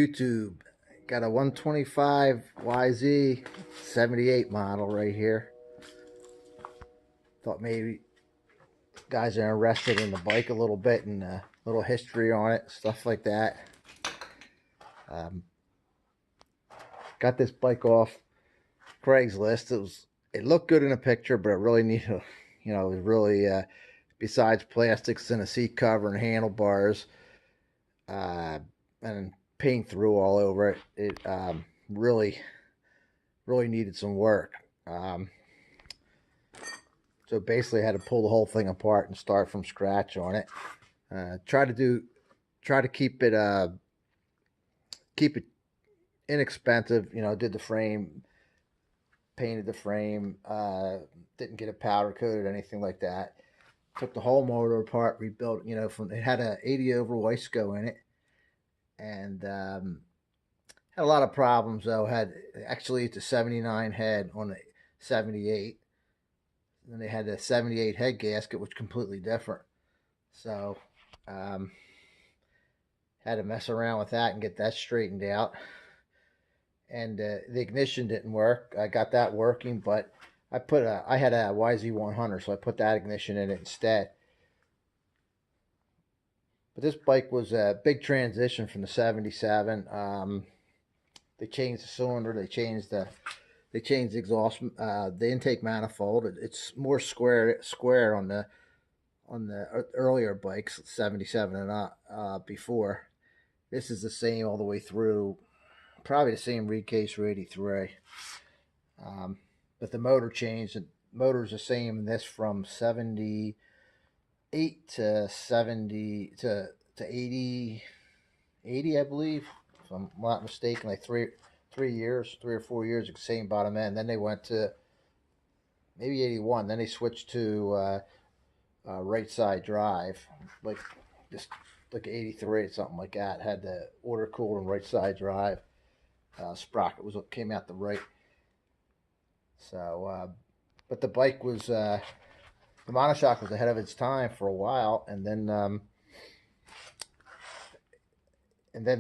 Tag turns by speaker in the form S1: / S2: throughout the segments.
S1: YouTube. Got a 125 YZ 78 model right here. Thought maybe guys are interested in the bike a little bit and a little history on it, stuff like that. Got this bike off Craigslist. It looked good in a picture, but it really needed, it was really besides plastics and a seat cover and handlebars, and paint through all over it. It really needed some work. So basically, I had to pull the whole thing apart and start from scratch on it. Try to keep it inexpensive. Did the frame, painted the frame, didn't get it powder coated or anything like that. Took the whole motor apart, rebuilt. It had a 80 over Weisco in it, and had a lot of problems though. It's a 79 head on a 78. And they had a 78 head gasket, which was completely different. So had to mess around with that and get that straightened out. And the ignition didn't work. I got that working, but I had a YZ 100, so I put that ignition in it instead. But this bike was a big transition from the 77. They changed the cylinder. They changed the exhaust, the intake manifold. It's more square on the earlier bikes, 77 and up, before. This is the same all the way through, probably the same reed case for 83. But the motor changed. The motor's the same in this from 78 to 70 to 80, I believe, if I'm not mistaken, like 3 or 4 years, the same bottom end. Then they went to maybe 81. Then they switched to right side drive, like 83 or something like that. Had the water cooled and right side drive. Sprocket was what came out the right. So, but the bike was the monoshock was ahead of its time for a while, and then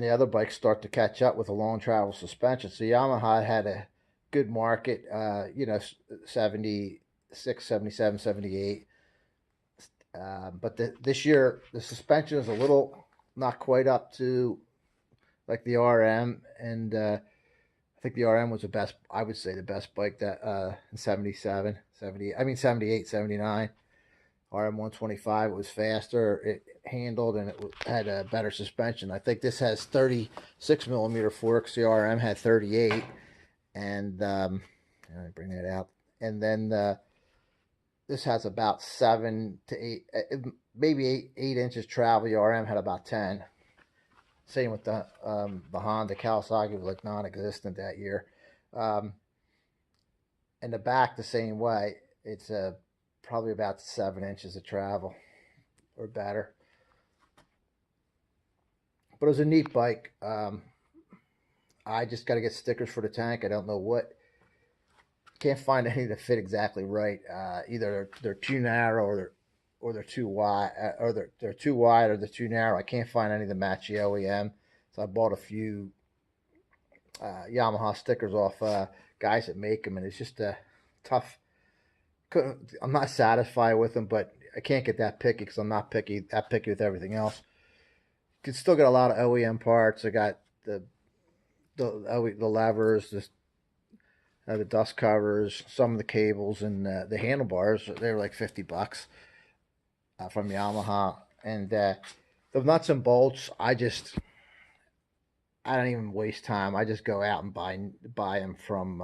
S1: the other bikes start to catch up with a long travel suspension. So Yamaha had a good market, 76, 77, 78. But this year, the suspension is a little not quite up to like the RM. And I think the RM was I would say the best bike that in 77, 78, 79. RM 125, it was faster, it handled, and it had a better suspension. I think this has 36 millimeter forks. The RM had 38, and let me bring that out. And then this has about 7 to 8, maybe 8 inches travel. The RM had about 10. Same with the Honda. Kawasaki was like non-existent that year. And the back the same way. It's probably about 7 inches of travel or better. But it was a neat bike. I just got to get stickers for the tank. I don't know what. Can't find any that fit exactly right. Either they're too narrow or they're too wide, or they're too wide or they're too narrow. I can't find any that match the OEM. So I bought a few Yamaha stickers off guys that make them, and it's just tough. I'm not satisfied with them, but I can't get that picky because I'm not that picky with everything else. You can still get a lot of OEM parts. I got the levers, the dust covers, some of the cables, and the handlebars. They were like $50 from Yamaha. And the nuts and bolts, I don't even waste time. I just go out and buy them from.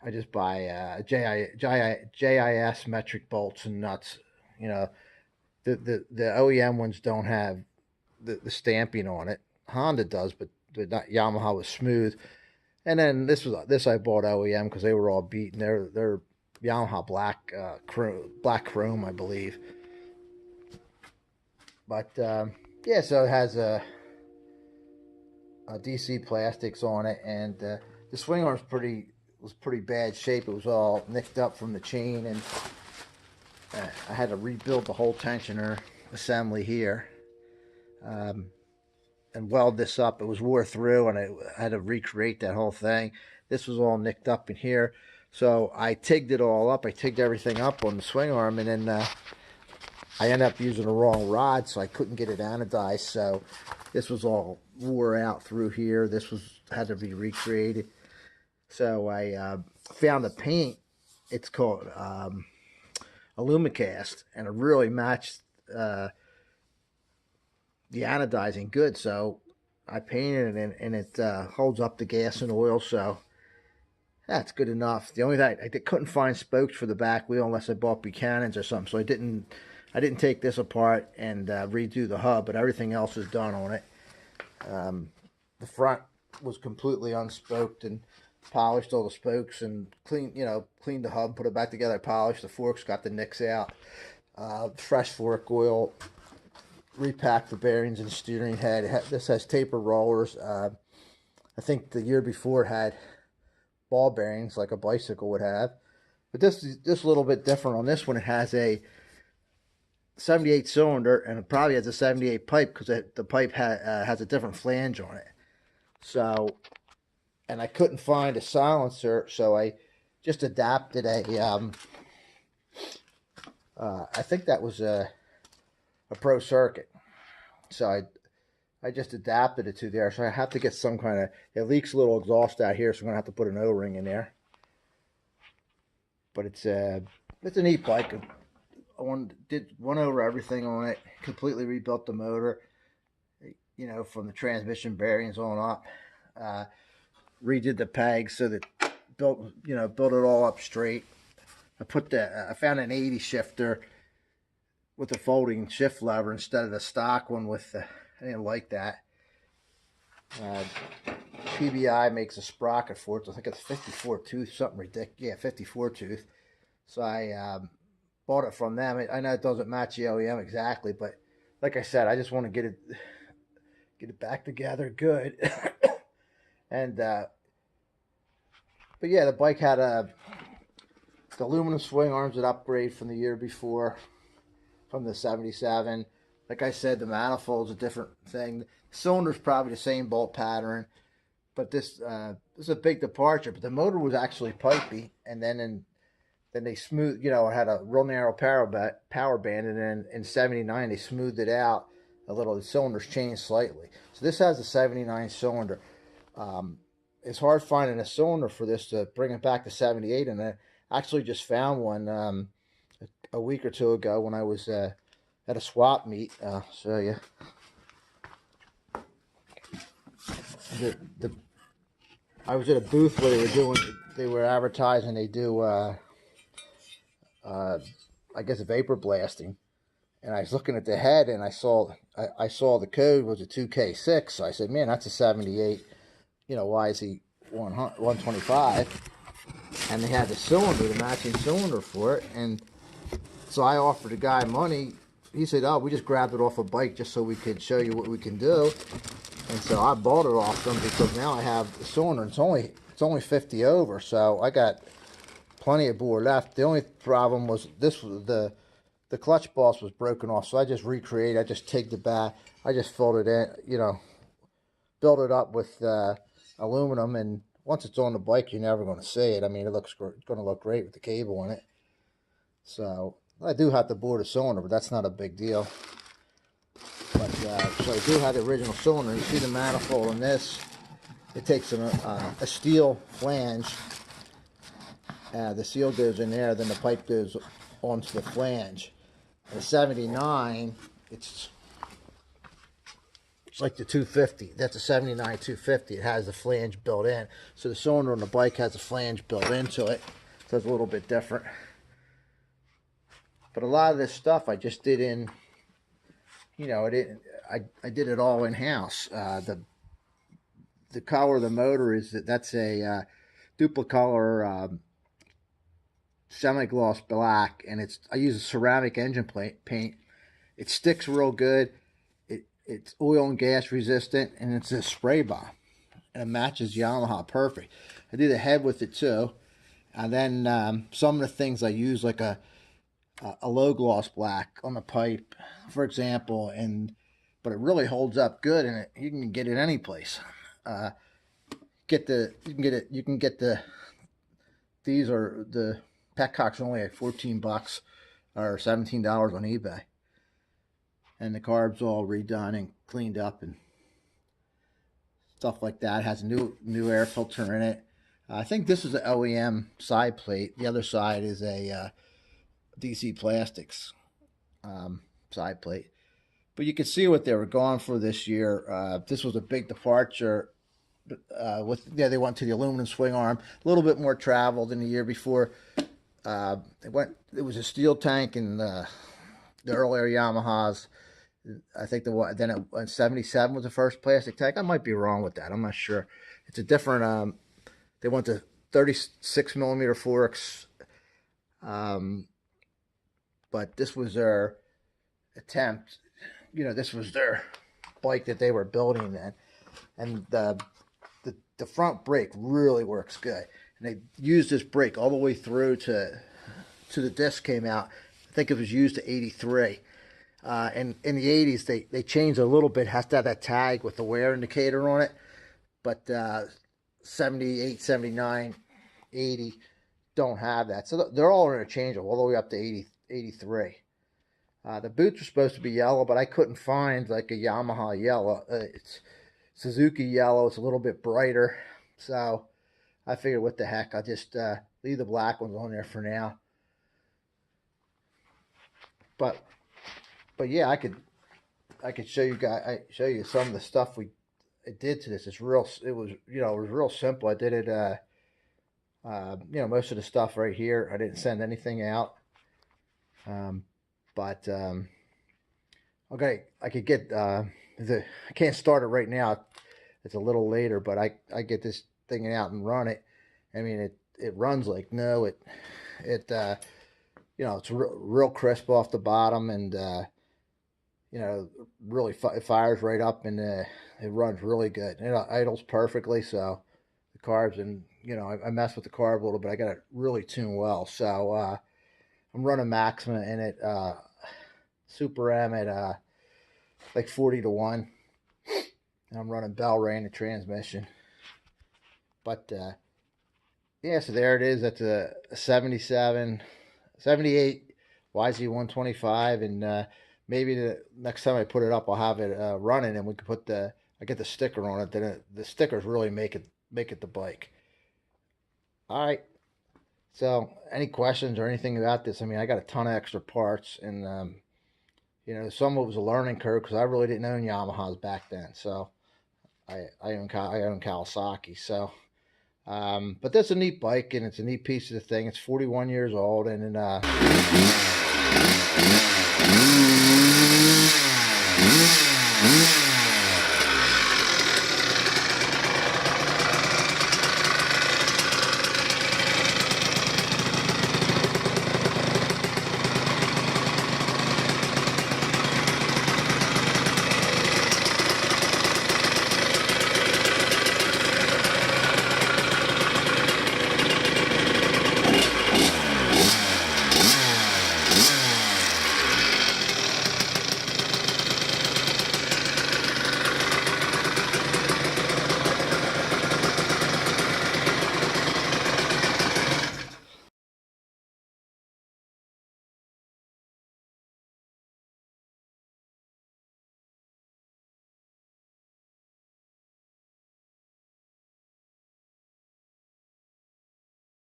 S1: I just buy JIS metric bolts and nuts. The OEM ones don't have the stamping on it. Honda does, but Yamaha was smooth. And then this I bought OEM because they were all beaten. They're Yamaha black chrome, I believe. But yeah, so it has a DC plastics on it, and the swing arm was pretty bad shape. It was all nicked up from the chain, and I had to rebuild the whole tensioner assembly here. and weld this up. It was wore through, and I had to recreate that whole thing. This was all nicked up in here. So I tigged it all up. I tigged everything up on the swing arm, and then I ended up using the wrong rod, so I couldn't get it anodized. So this was all wore out through here. This had to be recreated. So I found a paint. It's called Alumicast, and it really matched the anodizing good. So I painted it, and it holds up the gas and oil. So that's good enough. The only thing I couldn't find spokes for the back wheel unless I bought Buchanan's or something. So I didn't take this apart and redo the hub, but everything else is done on it. The front was completely unspoked and polished all the spokes and cleaned the hub, put it back together, polished the forks, got the nicks out, fresh fork oil, repacked the bearings and steering head. This has taper rollers. I think the year before it had ball bearings like a bicycle would have, but this is just a little bit different. On this one, it has a 78 cylinder, and it probably has a 78 pipe because the pipe has a different flange on it. So, and I couldn't find a silencer, so I just adapted a I think that was a Pro Circuit. So I just adapted it to there. So I have to get some kind of, it leaks a little exhaust out here, so I'm gonna have to put an O-ring in there. But it's a neat bike. I went over everything on it, completely rebuilt the motor, from the transmission bearings on up. Redid the pegs so that built it all up straight. I found an 80 shifter with a folding shift lever instead of the stock one with the, I didn't like that. PBI makes a sprocket for it. I think it's 54 tooth, something ridiculous. Yeah, 54 tooth. So I bought it from them. I know it doesn't match the OEM exactly, but like I said, I just want to get it back together good. And but yeah, the bike had the aluminum swing arms that upgrade from the year before, from the 77. Like I said, the manifold's a different thing. The cylinder's probably the same bolt pattern, but this is a big departure. But the motor was actually pipey, and then they smoothed, it had a real narrow power band, and then in 79 they smoothed it out a little. The cylinders changed slightly. So this has a 79 cylinder. It's hard finding a cylinder for this to bring it back to 78, and I actually just found one a week or two ago when I was at a swap meet. I'll show you. I was at a booth where they were advertising. They do I guess vapor blasting, and I was looking at the head, and I saw the code was a 2K6. So I said, man, that's a 78. YZ 125, and they had the cylinder, the matching cylinder for it. And so I offered the guy money. He said, oh, we just grabbed it off a bike just so we could show you what we can do. And so I bought it off them because now I have the cylinder. It's only 50 over, so I got plenty of bore left. The only problem was the clutch boss was broken off, so I just recreated. I just tigged it back. I just filled it in, built it up with aluminum, and once it's on the bike, you're never going to see it. I mean, it's going to look great with the cable in it. So I do have to bore the cylinder, but that's not a big deal. But so I do have the original cylinder. You see the manifold on this. It takes a steel flange. The seal goes in there, then the pipe goes onto the flange. The 79, it's like the 250. That's a 79 250. It has the flange built in. So the cylinder on the bike has a flange built into it. So it's a little bit different. But a lot of this stuff I just did in, I did it all in-house. The color of the motor that's a duplicolor semi-gloss black, and I use a ceramic engine paint. It sticks real good. It's oil and gas resistant, and it's a spray bomb, and it matches Yamaha perfect. I did the head with it too, and then some of the things I use, like a low gloss black on the pipe, for example, and but it really holds up good, and you can get it any place. You can get these are the petcocks are only like $14 or $17 on eBay, and the carb's all redone and cleaned up and stuff like that. It has a new air filter in it. I think this is an OEM side plate. The other side is a DC Plastics side plate. But you can see what they were going for this year. This was a big departure. They went to the aluminum swing arm, a little bit more travel than the year before. It was a steel tank in the earlier Yamahas. I think then 77 was the first plastic tank. I might be wrong with that. I'm not sure. It's a different. They went to 36 millimeter forks. But this was their attempt. This was their bike that they were building then, and the front brake really works good. And they used this brake all the way through to the disc came out. I think it was used to 83. And in the 80s, they changed a little bit. It has to have that tag with the wear indicator on it. But 78, 79, 80 don't have that. So they're all interchangeable all the way up to 83. The boots are supposed to be yellow, but I couldn't find like a Yamaha yellow. It's Suzuki yellow. It's a little bit brighter. So I figured, what the heck, I'll just leave the black ones on there for now. But yeah, I could show you some of the stuff I did to this. It was real simple. I did it most of the stuff right here. I didn't send anything out. Okay, I could get I can't start it right now. It's a little later, but I get this thing out and run it. I mean, it runs like no. It's real crisp off the bottom, and really it fires right up, and it runs really good. It idles perfectly. So the carbs, and I mess with the carb a little bit. I got it really tuned well. So I'm running Maxima in it, Super M at like 40 to 1. And I'm running Bell Rain, the transmission. But yeah, so there it is. That's a 78 YZ 125, and maybe the next time I put it up, I'll have it running, and we can put I get the sticker on it. Then the stickers really make it the bike. All right. So, any questions or anything about this? I mean, I got a ton of extra parts, and some of it was a learning curve because I really didn't own Yamahas back then. So, I own Kawasaki. So, but that's a neat bike, and it's a neat piece of the thing. It's 41 years old, and then